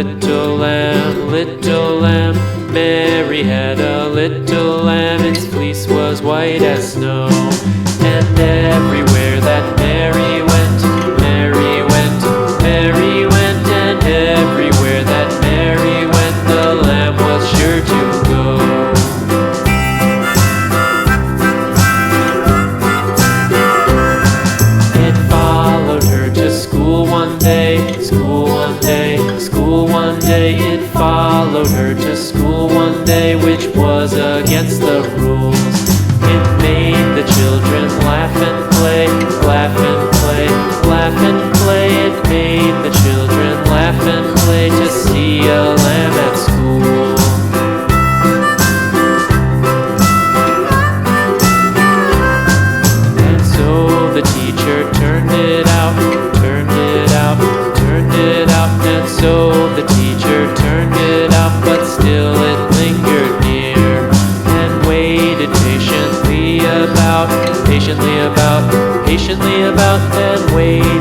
little lamb, little lamb. Mary had a little lamb, its fleece was white as snow. And everywhere that Mary went, Mary went, Mary went. And everywhere that Mary went, the lamb was sure to go. It followed her to school one day, school one day, school one day. It followed her to school one day, which was against the rules. It made the children laugh and play, laugh and play, laugh and play. It made the children laugh and play to see a lamb at school. And so the teacher turned it out, turned it out, turned it out. And so the teacher turned it out, but still it lingered near and waited patiently about, patiently about, patiently about, and waited